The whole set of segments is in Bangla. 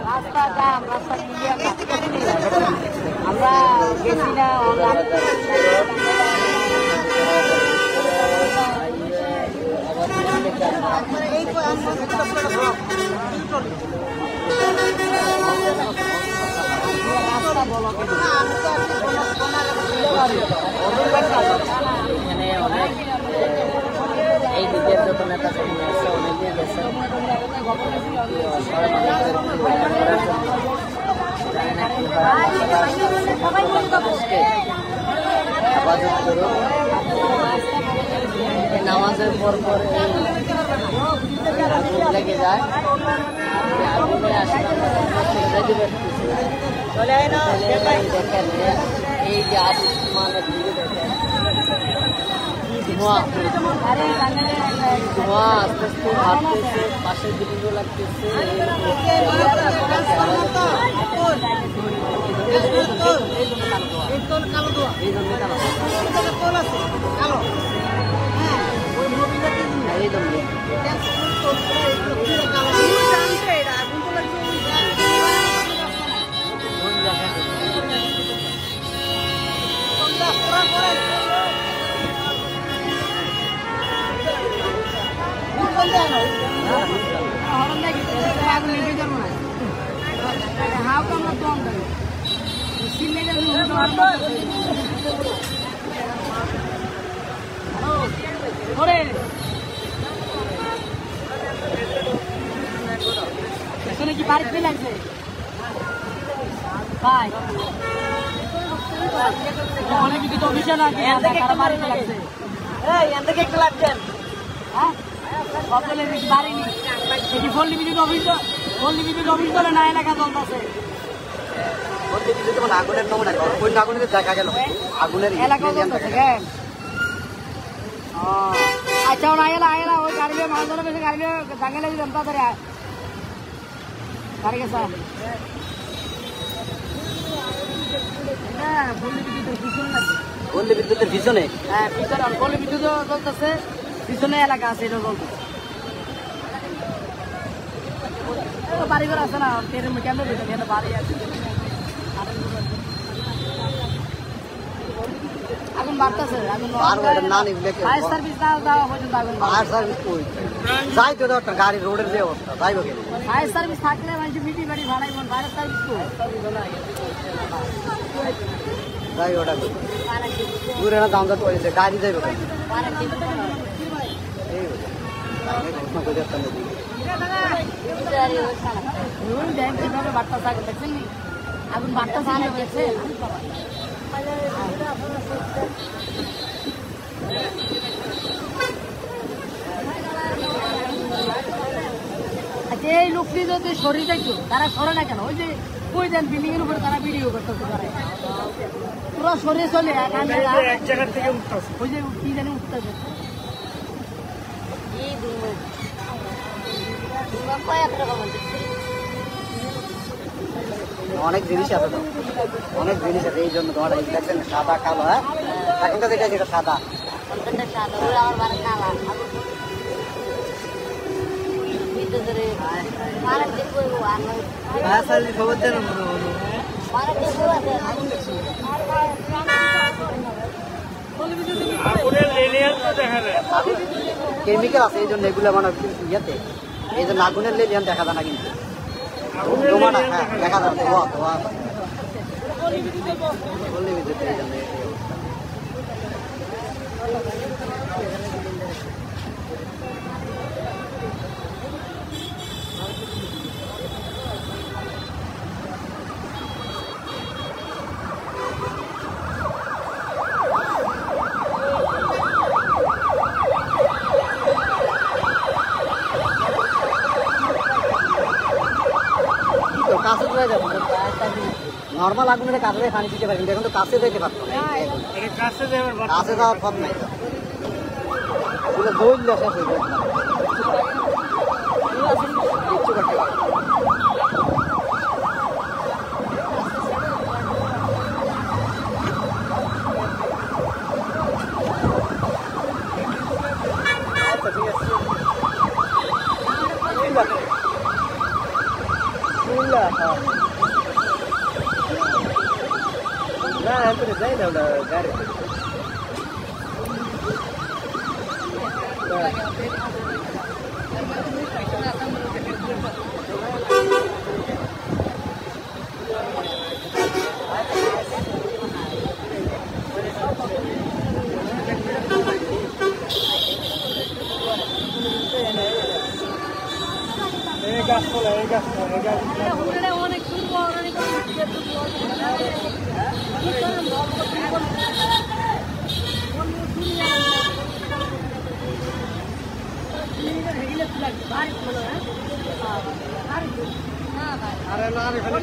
রাস্তা দাম রাস্তা আমরা গেছি না এখানে অনেক এই দিকের যত নেতা কর্মী আছে অনেকে গেছে নামাজের পর পর লেগে যায় দেখেন এই যে আসমানের দিকে দেখেন ধোঁয়া ধোঁয়া আস্তে আস্তে ভাবতেছে পাশের দিকে লাগতেছে কি বাড়িতে লাগছে ভাই অনেক কিছু অভিযান আছে বাড়িতে লাগছে একটু লাগছেন হ্যাঁ সকলে বাড়িনি এটি পল্লী বিদ্যুৎ অফিস দলে না এলাকা চলতেছে আচ্ছা না এলা ওই গাড়ি মাছ ধরে বেশি গাড়ি জাঙ্গলে জনতা ধরে গাড়ি গেছে পল্লী বিদ্যুতের পিছনে হ্যাঁ পিছনে পল্লী বিদ্যুৎ চলতেছে পিছনে এলাকা আছে এটা চলতেছে বাড়িঘর আছে না কেন বাড়ি আছে আগুন বাড়তেছে ফায়ার সার্ভিস না দেওয়া পর্যন্ত আগুন ফায়ার সার্ভিস যাই তো গাড়ি রোডের যে অবস্থা যাইব ফায়ার সার্ভিস থাকলে মানুষ মিটি বাড়ি ভাড়াইব ফায়ার সার্ভিস যাই ওটা দূরে না দাম যাতে হয়েছে গাড়ি যাইব আগুন বাড়তেছে এই লোকটি যদি সরিয়ে যাইতো তারা সরে না কেন ওই যে কই দেন বিল্ডিং এর উপরে তারা ভিডিও করতেছে পুরো সরিয়ে চলে এক জায়গা থেকে উঠতেছে ওই যে কি জানি উঠতেছে অনেক জিনিস আছে তো অনেক জিনিস আছে এই জন্য তোমার দেখছেন সাদা কালো হ্যাঁ এখনকার যেটা যেটা সাদা কেমিক্যাল আছে এই জন্য এগুলো মানে ইয়েতে এই জন্য আগুনের লেলিয়ান দেখা যায় না কিন্তু হ্যাঁ দেখা যাচ্ছে নর্মাল আগুনের কাছে পানি দিতে পারি কিন্তু এখন তো কাছে যেতে পারতো না কাছে যাওয়ার পথ নাই দৌড় শেষ হয়ে যাবে ঠিক আছে অনেক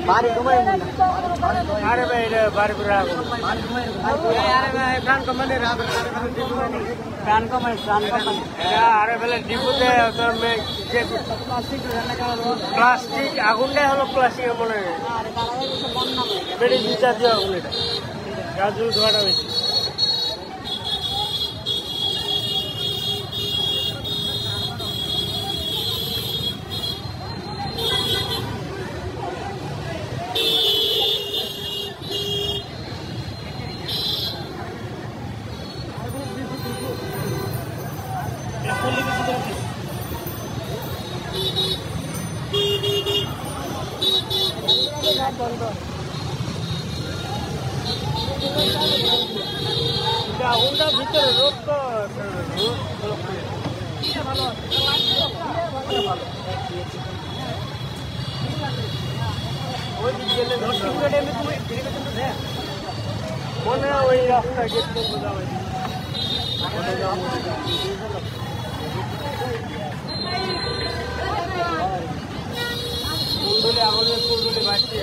बारी घुमाई अरे भाई बारी पूरा अरे भाई प्राण कमाने প্রাণ কমাই अरे पहले डिपो दे तो मैं जे प्लास्टिक আগুনটাই হলো প্লাস্টিকের মনে হয় বেড়ে দিতে দিও আগুন এটা গাজু ধোয়াটা বেশি আগুনটা ভিতরে রোদ তো মনে হয় ওই রাস্তা গেট পর্যন্ত যাওয়া ফুলগুলি আগুনের ফুলগুলি বাড়ছে